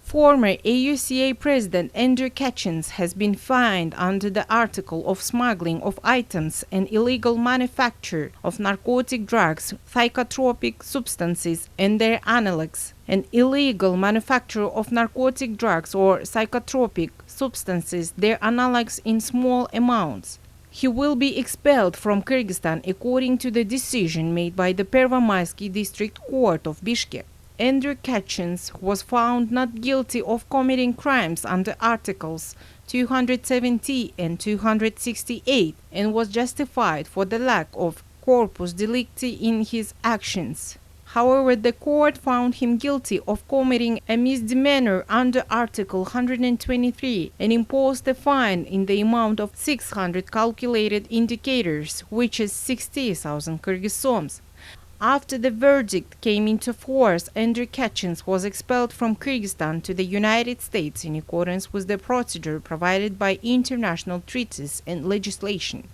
Former AUCA President Andrew Kachins has been fined under the article of smuggling of items and illegal manufacture of narcotic drugs, psychotropic substances and their analogs, and illegal manufacture of narcotic drugs or psychotropic substances, their analogs in small amounts. He will be expelled from Kyrgyzstan according to the decision made by the Pervomaisky District Court of Bishkek. Andrew Kachins was found not guilty of committing crimes under Articles 270 and 268 and was justified for the lack of corpus delicti in his actions. However, the court found him guilty of committing a misdemeanor under Article 123 and imposed a fine in the amount of 600 calculated indicators, which is 60,000 Kyrgyz soms. After the verdict came into force, Andrew Kachins was expelled from Kyrgyzstan to the United States in accordance with the procedure provided by international treaties and legislation.